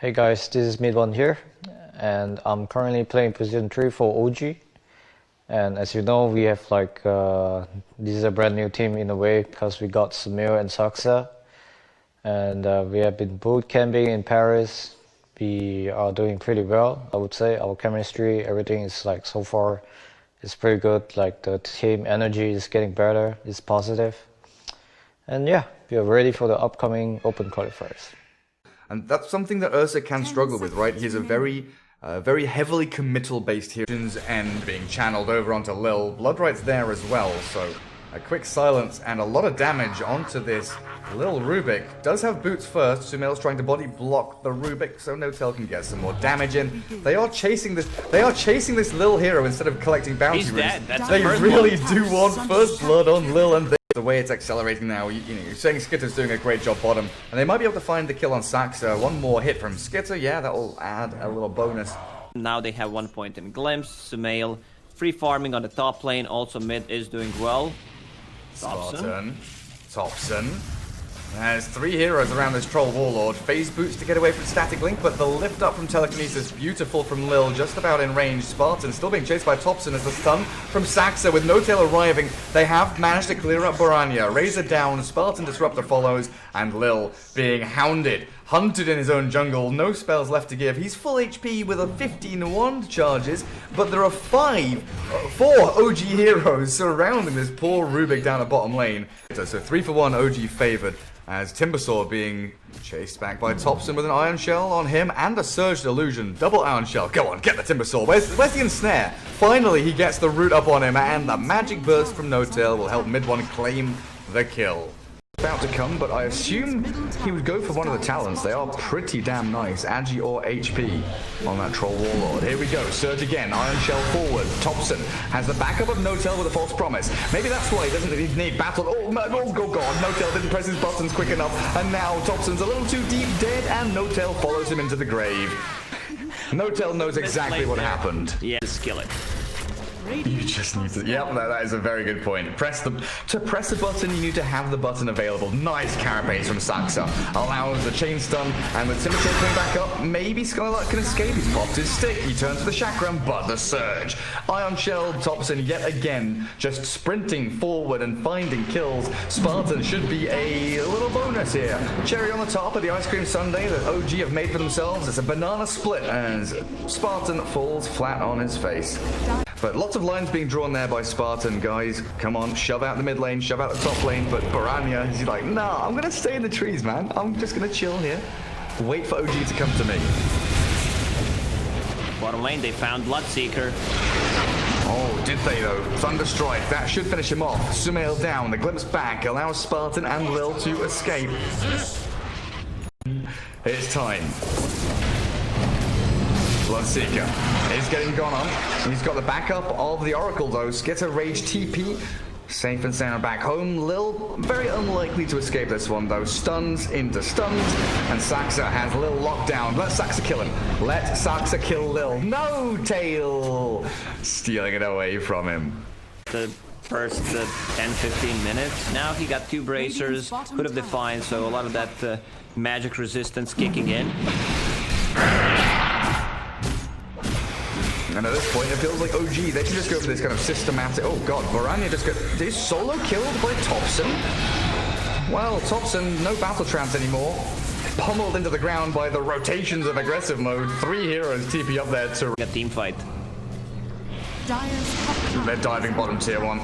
Hey guys, this is Midone here, and I'm currently playing position 3 for OG. And as you know, we have this is a brand new team in a way because we got Sumail and Saksa, and we have been boot camping in Paris. We are doing pretty well, I would say. Our chemistry, everything is so far is pretty good. The team energy is getting better, it's positive. And yeah, we are ready for the upcoming open qualifiers. And that's something that Ursa can struggle with, right? He's a very heavily committal based hero and being channeled over onto Lil. Bloodright's there as well, so a quick silence and a lot of damage onto this Lil Rubik. Does have boots first. Sumail's trying to body block the Rubik so Notel can get some more damage in. They are chasing this Lil hero instead of collecting bounty He's runes. dead. That's They the first really one. do want first blood on Lil, and the way it's accelerating now, you're saying Skitter's doing a great job bottom, and they might be able to find the kill on Saksa. One more hit from Skitter, yeah, that will add a little bonus. Now they have 1 point in Glimpse. Sumail free farming on the top lane. Also mid is doing well. Topson. There's 3 heroes around this Troll Warlord. Phase boots to get away from Static Link, but the lift up from Telekinesis, beautiful from Lil, just about in range. Spartan still being chased by Topson as the stun from Saksa with Notel arriving. They have managed to clear up Baranya. Razor down, Spartan Disruptor follows, and Lil being hounded. Hunted in his own jungle, no spells left to give. He's full HP with a 15 wand charges, but there are 4 OG heroes surrounding this poor Rubik down the bottom lane. So 3 for 1 OG favored, as Timbersaw being chased back by Topson with an Iron Shell on him and a Surged Illusion. Double Iron Shell. Go on, get the Timbersaw. Where's the ensnare? Finally, he gets the root up on him, and the Magic Burst from Notel will help Midone claim the kill. About to come, but I assume he would go for one of the talents. They are pretty damn nice. Agi or HP on that Troll Warlord. Here we go. Surge again. Iron Shell forward. Topson has the backup of Notel with a false promise. Maybe that's why he doesn't need battle. Oh god. Notel didn't press his buttons quick enough. And now Topson's a little too deep dead, and Notel follows him into the grave. Notel knows exactly what happened. Yeah, skillet. You just need to. Yep, that is a very good point. To press the button, you need to have the button available. Nice carapace from Saksa. Allows the chain stun, and with Timothy coming back up, maybe Skylark can escape. He's popped his stick. He turns to the chakram, but the surge. Ion Shell Topson yet again, just sprinting forward and finding kills. Spartan should be a little bonus here. Cherry on the top of the ice cream sundae that OG have made for themselves. It's a banana split, and Spartan falls flat on his face. But lots of lines being drawn there by Spartan, guys. Come on, shove out the mid lane, shove out the top lane. But Baranya, he's like, nah, I'm going to stay in the trees, man. I'm just going to chill here. Wait for OG to come to me. Bottom lane, they found Bloodseeker. Oh, did they though? Thunderstrike, that should finish him off. Sumail down, the glimpse back allows Spartan and Lil to escape. It's time. Bloodseeker is getting gone on. He's got the backup of the Oracle though. Skitter Rage TP. Safe and sound back home. Lil, very unlikely to escape this one though. Stuns into stuns. And Saksa has Lil locked down. Let Saksa kill him. Let Saksa kill Lil. No tail! Stealing it away from him. The first 10-15 minutes. Now he got 2 bracers. Could have defined, so a lot of that magic resistance kicking in. And at this point, it feels like OG, they can just go for this kind of systematic... Oh god, Baranya just got... Is Solo killed by Topson? Well, Topson, no battle trance anymore. Pummeled into the ground by the rotations of aggressive mode. 3 heroes TP up there to... A team fight. They're diving bottom tier 1.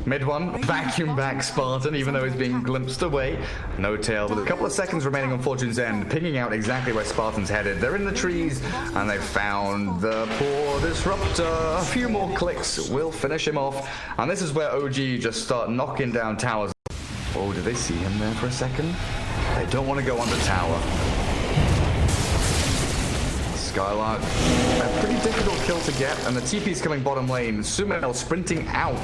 Mid 1, vacuum back Spartan, even though he's being glimpsed away. No tail, with a couple of seconds remaining on Fortune's End, pinging out exactly where Spartan's headed. They're in the trees, and they've found the poor Disruptor. A few more clicks will finish him off. And this is where OG just start knocking down towers. Oh, did they see him there for a second? They don't want to go under tower. Skylark, a pretty difficult kill to get, and the TP's coming bottom lane. Sumail sprinting out.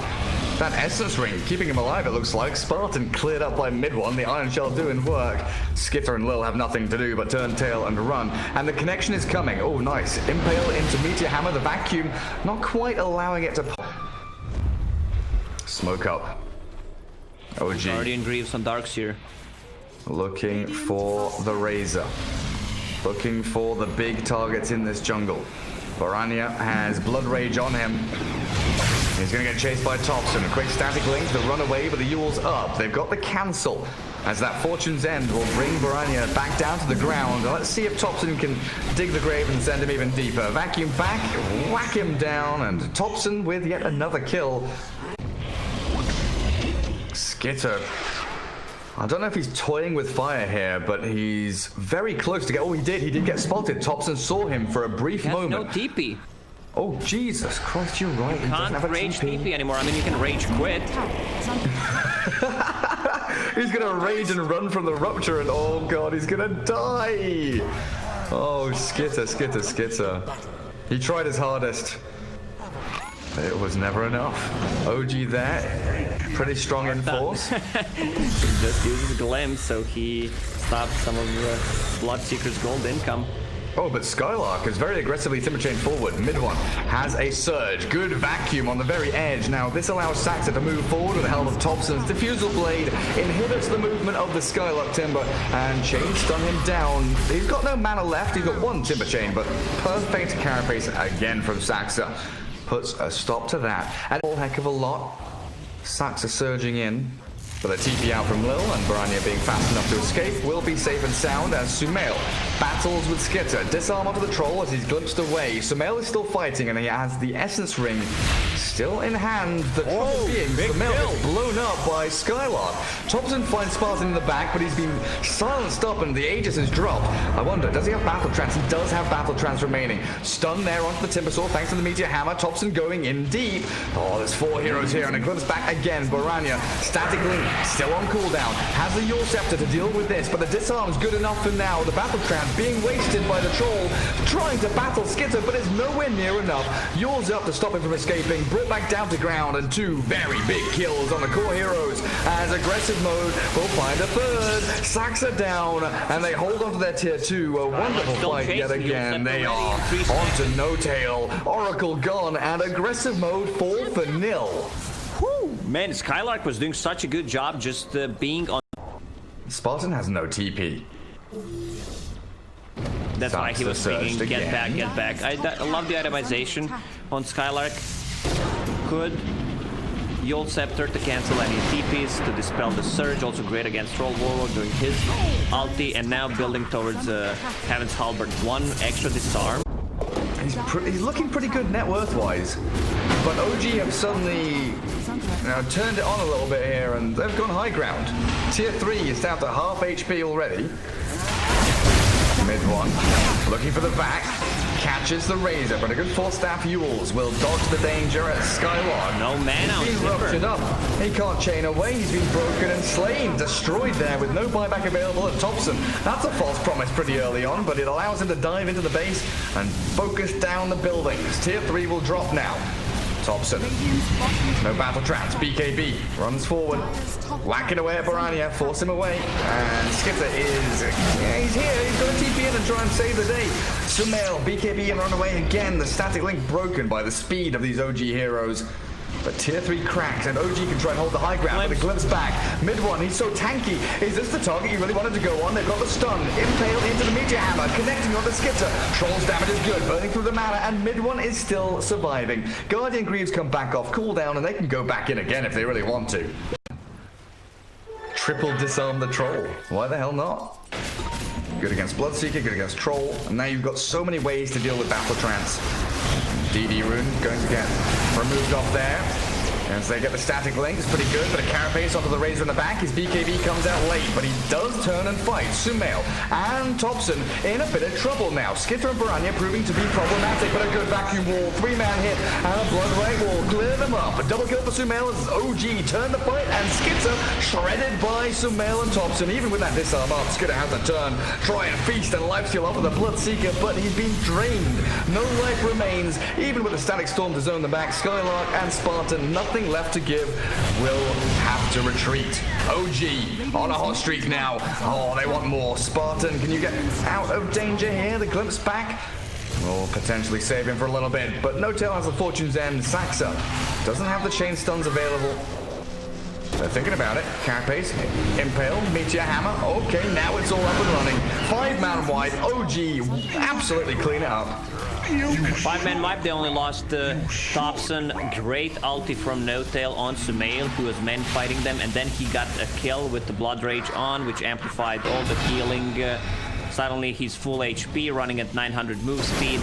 That Essence Ring keeping him alive, it looks like. Spartan cleared up by mid 1, the Iron Shell doing work. Skitter and Lil have nothing to do but turn tail and run. And the connection is coming. Oh, nice. Impale into Meteor Hammer, the vacuum, not quite allowing it to... Smoke up. OG. Guardian Greaves on Darkseer. Looking for the Razor. looking for the big targets in this jungle. Baranya has Blood Rage on him. He's going to get chased by Thompson. A quick static link, the run away, but the Yule's up. They've got the cancel, as that Fortune's End will bring Baranya back down to the ground. Let's see if Thompson can dig the grave and send him even deeper. Vacuum back, whack him down, and Thompson with yet another kill. Skitter. I don't know if he's toying with fire here, but he's very close to get... Oh, he did get spotted. Thompson saw him for a brief moment. No TP. Oh, Jesus Christ, you're right. You can't rage TP anymore. I mean, you can rage quit. He's gonna rage and run from the rupture, and oh god, he's gonna die. Oh, Skitter. He tried his hardest. It was never enough. OG there, pretty strong in force. He just uses Glimpse, so he stops some of the Bloodseeker's gold income. Oh, but Skylark is very aggressively timber chain forward. Midone has a surge. Good vacuum on the very edge. Now, this allows Saxa to move forward with the help of Thompson's Diffusal Blade. Inhibits the movement of the Skylark Timber and chain stun him down. He's got no mana left. He's got one timber chain, but perfect carapace again from Saxa. Puts a stop to that. And a whole heck of a lot. Saxa surging in. But a TP out from Lil, and Baranya being fast enough to escape will be safe and sound as Sumail battles with Skitter. Disarm onto the troll as he's glimpsed away. Sumail is still fighting, and he has the Essence Ring still in hand. The trouble being, Sumail is blown up by Skylark. Thompson finds Spartan in the back, but he's been silenced up, and the Aegis has dropped. I wonder, does he have Battle Trance? He does have Battle Trance remaining. Stun there onto the Timbersaw, thanks to the Meteor Hammer. Thompson going in deep. Oh, there's 4 heroes here, and a glimpse back again. Baranya, static link, still on cooldown. Has the Yule Scepter to deal with this, but the disarm's good enough for now. The Battle Trance being wasted by the troll, trying to battle Skitter, but it's nowhere near enough. Yule's up to stop him from escaping, brought back down to ground, and 2 very big kills on the core heroes, as aggressive mode will find a third. Saxa down, and they hold on to their tier 2. A wonderful fight yet again. They are on to No Tail. Oracle gone, and aggressive mode fall for nil. Whew. Man, Skylark was doing such a good job just being on... Spartan has no TP. That's why he was thinking, get back. I love the itemization on Skylark. Good. Yule Scepter to cancel any TPs, to dispel the surge. Also great against Troll Warlord doing his ulti, and now building towards Heaven's Halberd. 1 extra disarm. He's looking pretty good net worth-wise. But OG have suddenly turned it on a little bit here, and they've gone high ground. Tier 3 is down to half HP already. Midone, looking for the back, catches the Razor, but a good 4-staff Yules will dodge the danger at Skylark. No mana. He's been ruptured up. He can't chain away. He's been broken and slain, destroyed there with no buyback available at Thompson. That's a false promise pretty early on, but it allows him to dive into the base and focus down the buildings. Tier 3 will drop now. Thompson, no Battle Trance. BKB runs forward, whacking away at Baranya, force him away, and Skitter is, he's here, he's going to TP in and try and save the day. Sumail, BKB and run away again. The static link broken by the speed of these OG heroes. But tier 3 cracks, and OG can try and hold the high ground, but a glimpse back. Midone, he's so tanky. Is this the target you really wanted to go on? They've got the stun. Impale into the Meteor Hammer, connecting on the Skitter. Troll's damage is good, burning through the mana, and Midone is still surviving. Guardian Greaves come back off cooldown, and they can go back in again if they really want to. Triple disarm the Troll. Why the hell not? Good against Bloodseeker, good against Troll, and now you've got so many ways to deal with Battle Trance. DD Rune going to get removed off there. As they get the static link, it's pretty good, but a carapace onto the Razor in the back. His BKB comes out late, but he does turn and fight. Sumail and Thompson in a bit of trouble now. Skitter and Baranya proving to be problematic, but a good vacuum wall, 3-man hit, and a blood right wall clear them up. A double kill for Sumail as OG turned the fight, and Skitter shredded by Sumail and Thompson. Even with that disarm up, Skitter has to turn, try and feast and lifesteal off with the Bloodseeker, but he's been drained. No life remains, even with a static storm to zone the back. Skylark and Spartan, nothing left to give, will have to retreat. OG on a hot streak now. Oh, they want more. Spartan, can you get out of danger here? The glimpse back will potentially save him for a little bit, but No Tail has the Fortune's End. Saxa doesn't have the chain stuns available. They're thinking about it. Carapace, Impale, Meteor Hammer. Okay, now it's all up and running. 5-man wipe. OG absolutely clean it up. 5-man wipe, they only lost Thompson. Great ulti from No Tail on Sumail, who was man fighting them, and then he got a kill with the Blood Rage on, which amplified all the healing. Suddenly he's full HP, running at 900 move speed.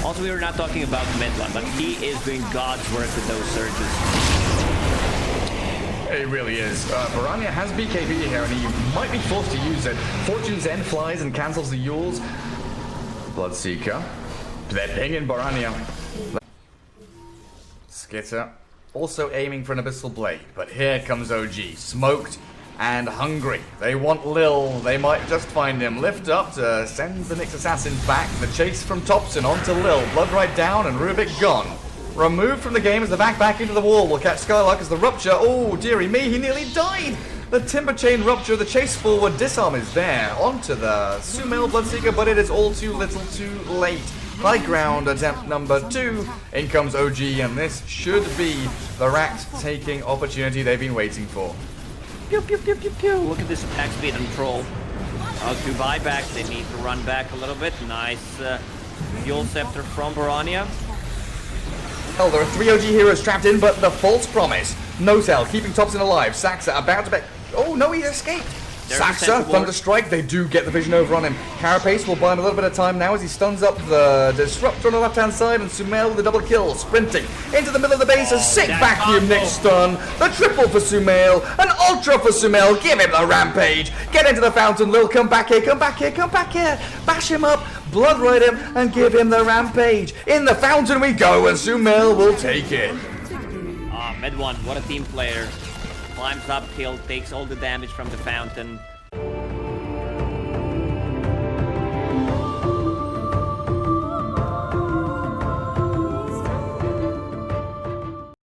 Also, we were not talking about Midone, but he is doing God's work with those surges. It really is. Baranya has BKB here, and he might be forced to use it. Fortune's End flies and cancels the Yules. Bloodseeker. They're pinging Baranya. Skitter also aiming for an Abyssal Blade, but here comes OG, smoked and hungry. They want Lil, they might just find him. Lift up to send the Nyx Assassin back. The chase from Thompson onto Lil. Blood right down and Rubik gone. Removed from the game as the back into the wall. We'll catch Skylark as the rupture. Oh, dearie me, he nearly died. The Timber Chain rupture, the chase forward, disarm is there. Onto the Sumail Bloodseeker, but it is all too little too late. High ground attempt number 2. In comes OG, and this should be the rat-taking opportunity they've been waiting for. Pew, pew, pew, pew, pew. Look at this attack speed and troll. To buyback, they need to run back a little bit. Nice Fuel Scepter from Baranya. Well, there are 3 OG heroes trapped in, but the false promise. No-Tail keeping Thompson alive. Saxa about to back. Oh no, he escaped. Saxa, Thunderstrike, they do get the vision over on him. Carapace will buy him a little bit of time now as he stuns up the Disruptor on the left-hand side, and Sumail with the double kill, sprinting into the middle of the base, a sick vacuum Nyx stun, the triple for Sumail, an ultra for Sumail, give him the Rampage, get into the fountain, Lil, come back here, come back here, come back here, bash him up, blood ride him, and give him the Rampage. In the fountain we go, and Sumail will take it. Midone, what a team player. Climbs uphill, takes all the damage from the fountain.